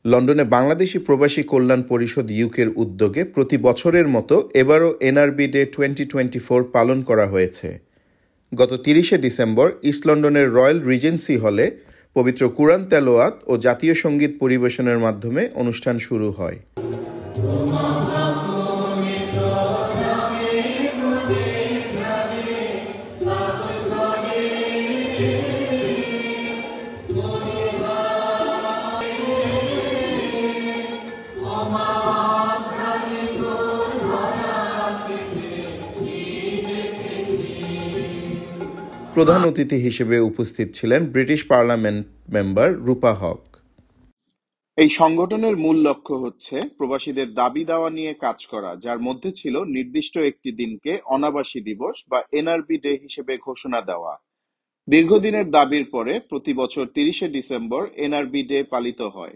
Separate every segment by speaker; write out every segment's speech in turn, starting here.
Speaker 1: লন্ডনে বাংলাদেশি প্রবাসী কল্যাণ পরিষদ ইউকের উদ্যোগে প্রতি বছরের মতো এবারও এনআরবি ডে 2024 পালন করা হয়েছে। গত 30শে ডিসেম্বর ইস্ট লন্ডনের রয়্যাল রিজেন্সি হলে পবিত্র কুরআন তেলাওয়াত ও জাতীয় সঙ্গীত পরিবেশনের মাধ্যমে অনুষ্ঠান শুরু হয়। প্রধান অতিথি হিসেবে উপস্থিত ছিলেন ব্রিটিশ পার্লামেন্ট মেম্বার রূপা হক। এই সংগঠনের মূল লক্ষ্য হচ্ছে প্রবাসীদের দাবি দাওয়া নিয়ে কাজ করা, যার মধ্যে ছিল নির্দিষ্ট একটি দিনকে অনাবাসী দিবস বা এনআরবি ডে হিসেবে ঘোষণা দেওয়া। দীর্ঘদিনের দাবির পরে প্রতি বছর 30শে ডিসেম্বর এনআরবি ডে পালিত হয়।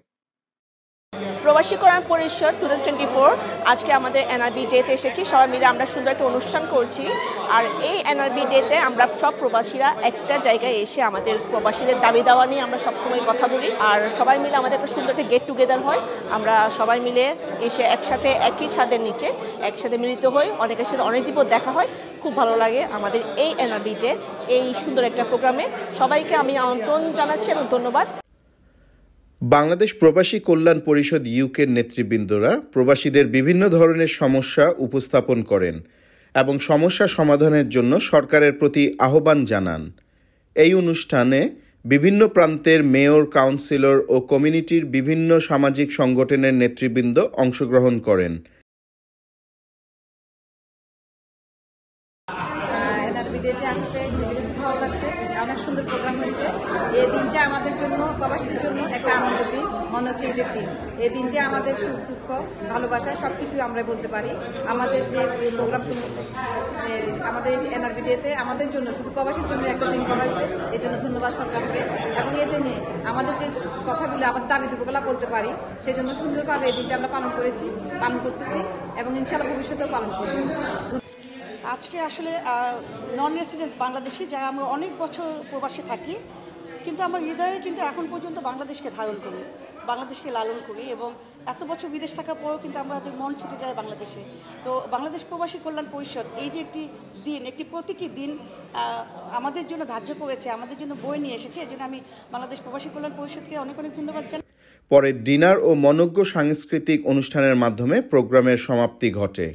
Speaker 2: প্রবাসী কল্যাণ পরিষদ 2024 আজকে আমাদের এনআরবি ডেতে এসেছি। সবাই মিলে আমরা সুন্দর একটা অনুষ্ঠান করছি। আর এই এনআরবি ডেতে আমরা সব প্রবাসীরা একটা জায়গায় এসে আমাদের প্রবাসীদের দাবি দাওয়া নিয়ে আমরা সবসময় কথা বলি। আর সবাই মিলে আমাদের একটা সুন্দর একটা গেট টুগেদার হয়। আমরা সবাই মিলে এসে একসাথে একই ছাদের নিচে একসাথে মিলিত হই, অনেকের সাথে অনেক দিনও দেখা হয়। খুব ভালো লাগে আমাদের এই এনআরবি ডে, এই সুন্দর একটা প্রোগ্রামে সবাইকে আমি আমন্ত্রণ জানাচ্ছি এবং ধন্যবাদ।
Speaker 1: বাংলাদেশ প্রবাসী কল্যাণ পরিষদ ইউকের নেতৃবৃন্দরা প্রবাসীদের বিভিন্ন ধরনের সমস্যা উপস্থাপন করেন এবং সমস্যা সমাধানের জন্য সরকারের প্রতি আহ্বান জানান। এই অনুষ্ঠানে বিভিন্ন প্রান্তের মেয়র, কাউন্সিলর ও কমিউনিটির বিভিন্ন সামাজিক সংগঠনের নেতৃবৃন্দ অংশগ্রহণ করেন।
Speaker 3: অনেক সুন্দর প্রোগ্রাম হয়েছে। এই দিনটা আমাদের জন্য, প্রবাসীদের জন্য একটা আনন্দের দিন, মনে হচ্ছে ঈদের দিন। এই দিনটা আমাদের সুখ দুঃখ ভালোবাসা সবকিছু আমরা বলতে পারি। আমাদের যে প্রোগ্রামটি হচ্ছে আমাদের এনআরবি ডেতে আমাদের জন্য, শুধু প্রবাসীর জন্য একটা দিন করা হয়েছে। এই জন্য ধন্যবাদ সরকারকে। এবং এই দিনে আমাদের যে কথাগুলো, আমাদের দাবি দুপুরবেলা বলতে পারি, সেই জন্য সুন্দরভাবে এই দিনটা আমরা পালন করতেছি এবং ইনশাআল্লাহ ভবিষ্যতেও পালন করব।
Speaker 4: আজকে আসলে নন রেসিডেন্স বাংলাদেশি, যারা আমরা অনেক বছর প্রবাসে থাকি, কিন্তু আমার হৃদয়ে কিন্তু এখন পর্যন্ত বাংলাদেশকে ধারণ করি, বাংলাদেশকে লালন করি এবং এত বছর বিদেশ থাকার পরেও কিন্তু আমাদের মন ছুটে যায় বাংলাদেশে। তো বাংলাদেশ প্রবাসী কল্যাণ পরিষদ এই যে একটি দিন, একটি প্রতীকী দিন আমাদের জন্য ধার্য করেছে, আমাদের জন্য বই নিয়ে এসেছে। এই জন্য আমি বাংলাদেশ প্রবাসী কল্যাণ পরিষদকে অনেক অনেক ধন্যবাদ জানাই।
Speaker 1: পরে ডিনার ও মনোজ্ঞ সাংস্কৃতিক অনুষ্ঠানের মাধ্যমে প্রোগ্রামের সমাপ্তি ঘটে।